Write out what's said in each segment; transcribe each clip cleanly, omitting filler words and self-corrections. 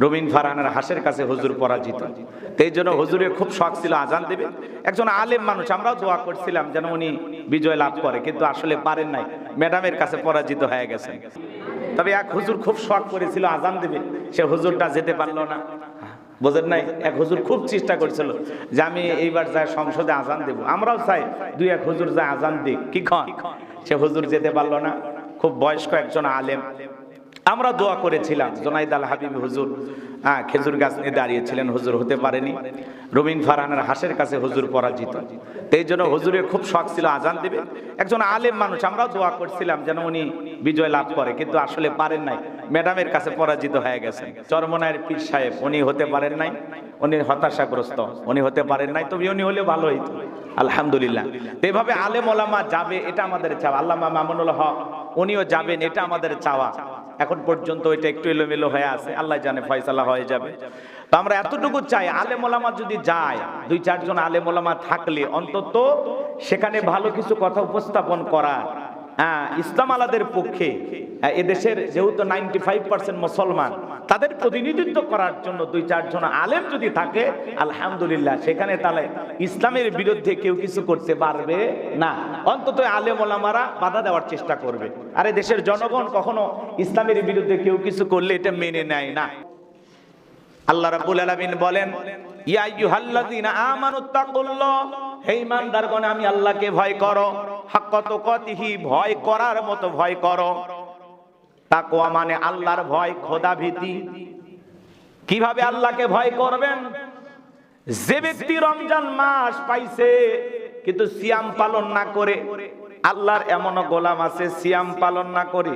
রবিন ফারহানের হাসের কাছে হুজুর পরাজিত। এই জন্য হুজুরের খুব শখ ছিল আজান দেবে। একজন আলেম মানুষ, আমরাও দোয়া করছিলাম যেন উনি বিজয় লাভ করে, কিন্তু আসলে পারেন নাই, ম্যাডামের কাছে পরাজিত হয়ে গেছেন। তবে এক হুজুর খুব শখ করেছিল আজান দেবে, সে হুজুরটা যেতে পারলো না। বোঝেন নাই, এক হুজুর খুব চেষ্টা করেছিল যে আমি এইবার যাই সংসদে আজান দেব। আমরাও চাই দুই এক হুজুর যায় আজান দিক, কি কন? সে হুজুর যেতে পারলো না, খুব বয়স্ক একজন আলেম। আমরা দোয়া করেছিলাম, জোনাইদ আল হাবিব হুজুর খেজুর গাছ নিয়ে দাঁড়িয়েছিলেন, হুজুর হতে পারেনি। রবিন ফারহানের হাসের কাছে হুজুর পরাজিত। এই জন্য হুজুরের খুব শখ ছিল আজান দেবে। একজন আলেম মানুষ, আমরাও দোয়া করছিলাম যেন উনি বিজয় লাভ করে, কিন্তু আসলে পারেন নাই, ম্যাডামের কাছে পরাজিত হয়ে গেছেন। চরমনায়ের পীর সাহেব উনি হতে পারেন নাই, উনি হতাশাগ্রস্ত, উনি হতে পারেন নাই। তবে উনি হলে ভালো হইতো, আলহামদুলিল্লাহ। এভাবে আলেম ওলামা যাবে, এটা আমাদের চাওয়া। আল্লামা মামুনুল হক উনিও যাবেন, এটা আমাদের চাওয়া। এখন পর্যন্ত এটা একটু এলোমেলো হয়ে আছে, আল্লাহ জানে ফয়সালা হয়ে যাবে। তো আমরা এতটুকু চাই, আলেম ওলামা যদি যায়, দুই চারজন আলেম ওলামা থাকলে অন্তত সেখানে ভালো কিছু কথা উপস্থাপন করা, ইসলাম আলাদের পক্ষে, এদেশের যেহেতু 95% মুসলমান, তাদের প্রতিনিধিত্ব করার জন্য দুই চারজন আলেম যদি থাকে, আলহামদুলিল্লাহ, সেখানে তাহলে ইসলামের বিরুদ্ধে কেউ কিছু করতে পারবে না। অন্তত আলেম ওলামারা বাধা দেওয়ার চেষ্টা করবে। আরে দেশের জনগণ কখনো ইসলামের বিরুদ্ধে কেউ কিছু করলে এটা মেনে নেয় না। আল্লাহ রাব্বুল আলামিন বলেন, ইয়া আইয়ুহাল্লাযীনা আমানুত্তাকুল্লাহ, হে ঈমানদারগণ আমি আল্লাহকে ভয় করো, হাক্কা তুকাতিহি, ভয় করার মতো ভয় করো। তাকওয়া মানে আল্লাহর ভয়, খোদা ভীতি। কিভাবে আল্লাহকে ভয় করবেন? যে ব্যক্তি রমজান মাস পাইছে কিন্তু সিয়াম পালন না করে, আল্লাহর এমন গোলাম আছে সিয়াম পালন না করে,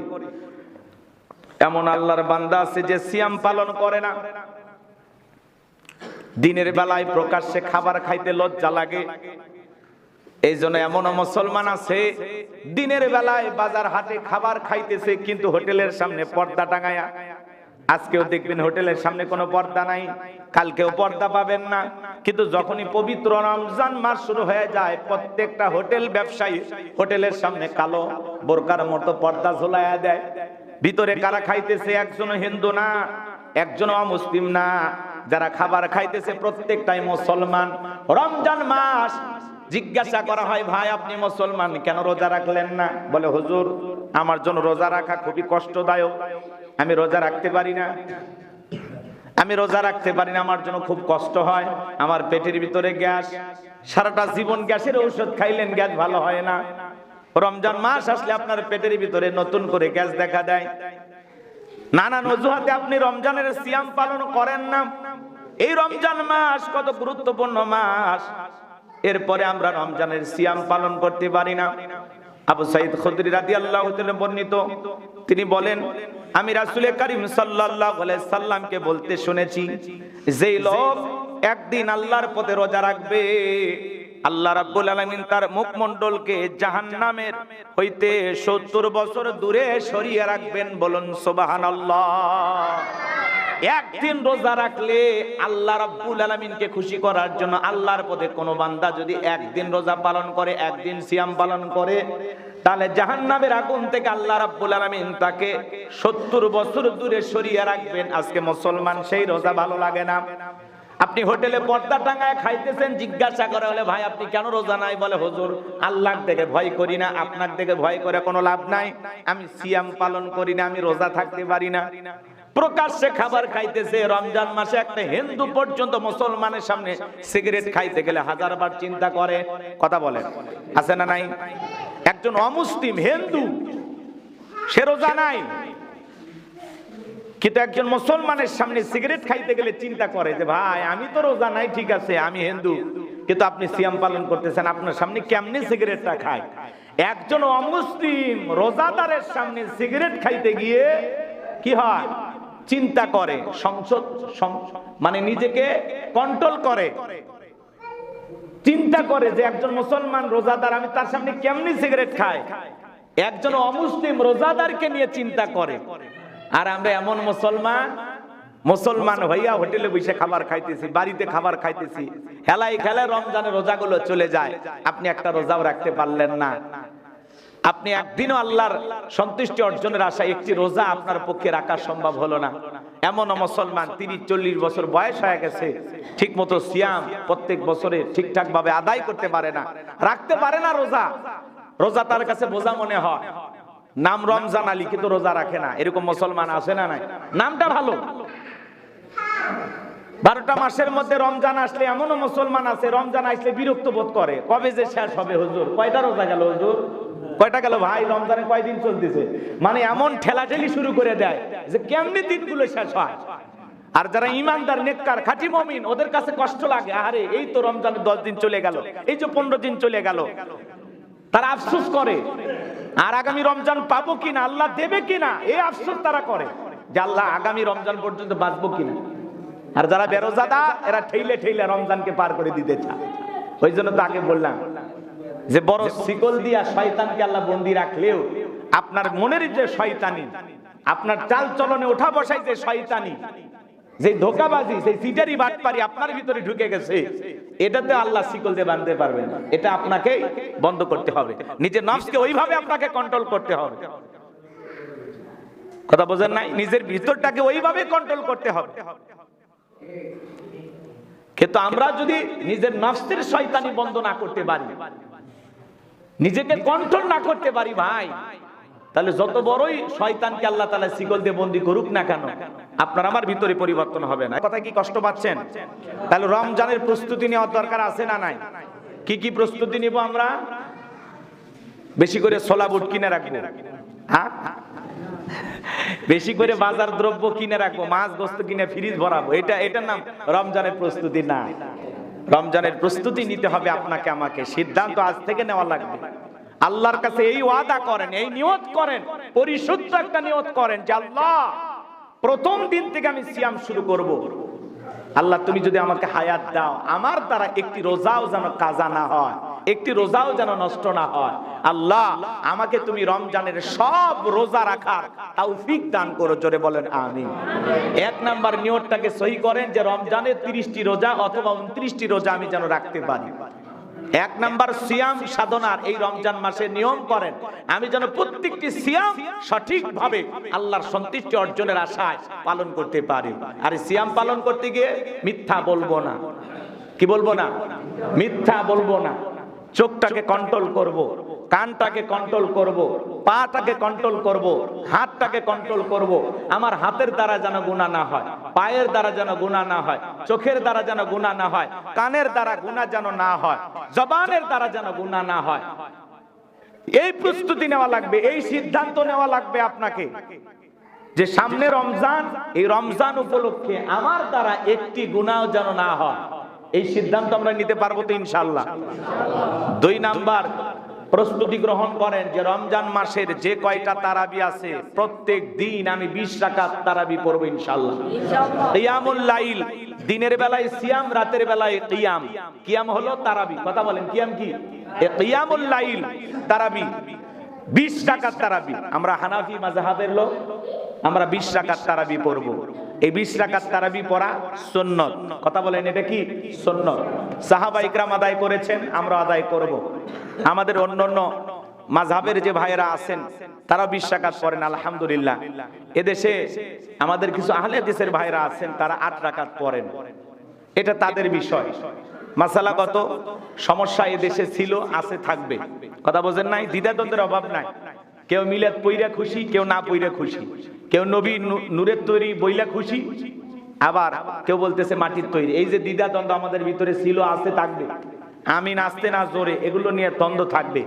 এমন আল্লাহর বান্দা আছে যে সিয়াম পালন করে না। দিনের বেলায় প্রকাশ্যে খাবার খাইতে লজ্জা লাগে, এই জন্য এমন মুসলমান আছে দিনের বেলায় বাজার হাটে খাবার খাইতেছে কিন্তু হোটেলের সামনে পর্দা টাঙায়া। আজকেও দেখবেন হোটেলের সামনে কোনো পর্দা নাই, কালকেও পর্দা পাবেন না। কিন্তু যখনই পবিত্র রমজান মাস শুরু হয়ে যায়, প্রত্যেকটা হোটেল ব্যবসায়ী হোটেলের সামনে কালো বোরকার মতো পর্দা ঝোলায়া দেয়। ভিতরে কারা খাইতেছে? একজনও হিন্দু না, একজনও অমুসলিম না, যারা খাবার খাইতেছে প্রত্যেকটাই মুসলমান। রমজান মাস জিজ্ঞাসা করা হয়, ভাই আপনি মুসলমান কেন রোজা রাখলেন না? বলে হুজুর আমার জন্য রোজা রাখা খুবই কষ্টদায়ক, আমি রোজা রাখতে পারি না, আমি রোজা রাখতে পারি না, আমার জন্য খুব কষ্ট হয়, আমার পেটের ভিতরে গ্যাস, সারাটা জীবন গ্যাসের ঔষধ খাইলেন গ্যাস ভালো হয় না, রমজান মাস আসলে আপনার পেটের ভিতরে নতুন করে গ্যাস দেখা দেয়, নানান অজুহাতে আপনি রমজানের সিয়াম পালন করেন না। এই রমজান মাস কত গুরুত্বপূর্ণ মাস, এরপরে আমরা রমজানের সিয়াম পালন করতে পারি না। আবু সাঈদ খুদরি রাদিয়াল্লাহু তাআলা বর্ণিত, তিনি বলেন আমি রাসূল করিম সাল্লাল্লাহু আলাইহি সাল্লামকে বলতে শুনেছি, যেই লোক একদিন আল্লাহর পথে রোজা রাখবে, আল্লাহ রাব্বুল আলামিন তার মুখমণ্ডলকে জাহান্নামের হইতে 70 বছর দূরে সরিয়ে রাখবেন। বলুন সুবহানাল্লাহ। একদিন রোজা রাখলে আল্লাহ রাব্বুল আলামিনকে খুশি করার জন্য, আল্লাহর পথে কোন বান্দা যদি একদিন রোজা পালন করে, একদিন সিয়াম পালন করে, তাহলে জাহান্নামের আগুন থেকে আল্লাহ রাব্বুল আলামিন তাকে 70 বছর দূরে সরিয়ে রাখবেন। আজকে মুসলমান সেই রোজা ভালো লাগে না। আপনি হোটেলে পর্দা টাঙায় খাইতেছেন, জিজ্ঞাসা করা হলে ভাই আপনি কেন রোজা নাই? বলে হুজুর আল্লাহর থেকে ভয় করি না, আপনার থেকে ভয় করে কোনো লাভ নাই, আমি সিয়াম পালন করি না, আমি রোজা থাকতে পারি না। প্রকাশ্যে খাবার খাইতেছে। রমজান মাসে একটা হিন্দু পর্যন্ত মুসলমানের সামনে সিগারেট খাইতে গেলে হাজারবার চিন্তা করে। কথা বলেন, আছে না নাই? একজন অমুসলিম হিন্দু সে রোজা নাই, কিন্তু একজন মুসলমানের সামনে সিগারেট খাইতে গেলে চিন্তা করে যে ভাই আমি তো রোজা নাই, ঠিক আছে আমি হিন্দু, কিন্তু আপনি সিয়াম পালন করতেছেন, আপনার সামনে কেমনে সিগারেটটা খায়? একজন অমুসলিম রোজাদারের সামনে সিগারেট খাইতে গিয়ে কি হয়? চিন্তা করে, সংসদ মানে নিজেকে কন্ট্রোল করে, চিন্তা করে যে একজন মুসলমান রোজাদার, আমি তার সামনে কেমনি সিগারেট খাই? একজন অমুসলিম রোজাদারকে নিয়ে চিন্তা করে। আর আমরা এমন মুসলমান হইয়া হোটেলে বসে খাবার খাইতেছি, বাড়িতে খাবার খাইতেছি, হেলাই খেলায় রমজানের রোজাগুলো চলে যায়, আপনি একটা রোজাও রাখতে পারলেন না। আপনি একদিনও আল্লাহর সন্তুষ্টি অর্জনের আশায় একটি রোজা আপনার পক্ষে রাখা সম্ভব হলো না। এমন মুসলমান 30-40 বছর বয়স হয়ে গেছে, ঠিক মতো সিয়াম প্রত্যেক বছরে ঠিকঠাক ভাবে আদায় করতে পারে না, রাখতে পারে না রোজা। রোজা তার কাছে বোঝা মনে হয়। নাম রমজান আলী কিন্তু রোজা রাখে না, এরকম মুসলমান আছে না নাই? নামটা ভালো। 12টা মাসের মধ্যে রমজান আসলে এমনও মুসলমান আছে রমজান আসলে বিরক্ত বোধ করে, কবে যে শেষ হবে হুজুর, কয়টা রোজা গেল হুজুর, কয়টা গেল ভাই, রমজানে কয়দিন চলতেছে, মানে এমন ঠেলাঠেলি শুরু করে দেয় যে কেমনি দিনগুলো শেষ হয়। আর যারা ইমানদার নেককার খাঁটি মুমিন ওদের কাছে কষ্ট লাগে, আরে এই তো রমজানের 10 দিন চলে গেল, এই যে 15 দিন চলে গেল, তারা আফসোস করে। আর আগামী রমজান পাবো কিনা, আল্লাহ দেবে কিনা, এই আফসোস তারা করে যে আল্লাহ আগামী রমজান পর্যন্ত বাঁচবো কিনা। আর যারা বেরোজাদা এরা ঠেলে ঠেলে রমজানকে পার করে দিতে চায়। ওই জন্য তো আগে বললাম যে বড় শিকল দিয়া শয়তানকে আল্লাহ বন্দী রাখলেও আপনার মনের যে শয়তানি, আপনার চাল চলনে ওঠা বসাই যে শয়তানি, যে ধোঁকাবাজি, সেই সিটারি বাটপারি আপনার ভিতরে ঢুকে গেছে, এটাতে আল্লাহ শিকল দিয়ে বাঁধতে পারবেন না। এটা আপনাকে বন্ধ করতে হবে, নিজের নফসকে ওইভাবে আপনাকে কন্ট্রোল করতে হবে। কথা বোঝেন নাই? নিজের ভিতরটাকে ওইভাবে কন্ট্রোল করতে হবে। কিন্তু আমরা যদি নিজের নফসের শয়তানি বন্ধ না করতে পারি, নিজেকে কন্ট্রোল না করতে পারি ভাই, তাহলে যত বড়ই শয়তানকে আল্লাহ তাআলা শিকল দিয়ে বন্দী করুক না কেন, আপনার আমার ভিতরে পরিবর্তন হবে না। কথা কি কষ্ট পাচ্ছেন? তাহলে রমজানের প্রস্তুতি নেওয়ার দরকার আছে না নাই? কি কি প্রস্তুতি নিব আমরা? বেশি করে ছোলা বুট কিনে রাখবো, হ্যাঁ, বেশি করে বাজার দ্রব্য কিনে রাখবো, মাছ গোস্ত কিনে ফ্রিজ ভরাবো, এটার নাম রমজানের প্রস্তুতি না। রমজানের প্রস্তুতি নিতে হবে আপনাকে আমাকে, সিদ্ধান্ত আজ থেকে নেওয়া লাগবে। আল্লাহর কাছে এই ওয়াদা করেন, এই নিয়ত করেন, পরিশুদ্ধ একটা নিয়ত করেন যে আল্লাহ প্রথম দিন থেকে আমি সিয়াম শুরু করব। আল্লাহ তুমি যদি আমাকে হায়াত দাও, আমার দ্বারা একটি রোজাও যেন কাজা না হয়, একটি রোজাও যেন নষ্ট না হয়। আল্লাহ আমাকে তুমি রমজানের সব রোজা রাখার তৌফিক দান করো, জোরে বলেন আমিন। 1 নাম্বার নিয়তটাকে সহি করেন যে রমজানের 30টি রোজা অথবা 29টি রোজা আমি যেন রাখতে পারি। 1 নাম্বার সিয়াম সাধনার এই রমজান মাসে নিয়ম করেন আমি যেন প্রত্যেকটি সিয়াম সঠিকভাবে আল্লাহর সন্তুষ্টি অর্জনের আশায় পালন করতে পারি। আর সিয়াম পালন করতে গিয়ে মিথ্যা বলবো না। কি বলবো না? মিথ্যা বলবো না। চোখটাকে কন্ট্রোল করব, কানটাকে কন্ট্রোল করব, পাটাকে কন্ট্রোল করব, হাতটাকে কন্ট্রোল করব। আমার হাতের দ্বারা যেন গুনাহ না হয়, পায়ের দ্বারা যেন গুনাহ না হয়, চোখের দ্বারা যেন গুনাহ না হয়, কানের দ্বারা গুনাহ যেন না হয়, জবানের দ্বারা যেন গুনাহ না হয়। এই প্রস্তুতি নেওয়া লাগবে, এই সিদ্ধান্ত নেওয়া লাগবে আপনাকে যে সামনে রমজান, এই রমজান উপলক্ষে আমার দ্বারা একটি গুনাহ যেন না হয়। এই সিদ্ধান্ত আমরা নিতে পারবো তো ইনশাআল্লাহ? 2 নাম্বার প্রস্তুতি গ্রহণ করেন যে রমজান মাসের যে কয়টা তারাবি আছে প্রত্যেক দিন আমি 20 রাকাত তারাবি পড়ব ইনশাআল্লাহ। কিয়ামুল লাইল, দিনের বেলায় সিয়াম, রাতের বেলায় কিয়াম। কিয়াম হলো তারাবি। কথা বলেন কিয়াম কি? কিয়ামুল লাইল তারাবি, 20 রাকাত তারাবি। আমরা হানাফি মাযহাবের লোক, আমরা 20 রাকাত তারাবি পড়ব। এই 20 রাকাত তারাবি পড়া সুন্নাত। কথা বলেন এটা কি? সুন্নাত। সাহাবা ইকরাম আদায় করেছেন, আমরা আদায় করব। আমাদের অন্যান্য মাযহাবের যে ভাইরা আছেন তারা 20 রাকাত পড়েন আলহামদুলিল্লাহ। এদেশে আমাদের কিছু আহলে হাদিসের ভাইরা আছেন তারা 8 রাকাত পড়েন, এটা তাদের বিষয়। মাসালাগত সমস্যা এদেশে ছিল, আছে, থাকবে। কথা বোঝেন নাই? দ্বিধাদ্বন্দ্বের অভাব নাই। কেউ মিলাদ পইরা খুশি, কেউ না পইরা খুশি, কেউ নবী নূরের তৈরি বইলা খুশি, আবার কেউ বলতেছে মাটির তৈরি। এই যে দ্বিধাদ্বন্দ্ব আমাদের ভিতরে ছিল, আছে, থাকবে। আমি নাচতে না জোরে, এগুলো নিয়ে দ্বন্দ্ব থাকবে।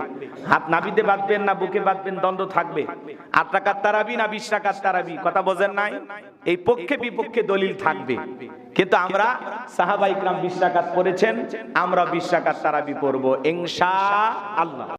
হাত নাভিতে বাঁধবেন না বুকে বাঁধবেন, দ্বন্দ্ব থাকবে। 8 রাকাত তারাবি না 20 রাকাত তারাবি, কথা বোঝেন নাই? এই পক্ষে বিপক্ষে দলিল থাকবে। কিন্তু আমরা সাহাবা ইকরাম 20 রাকাত পড়েছেন, আমরা 20 রাকাত তারাবি পড়ব ইনশাআল্লাহ।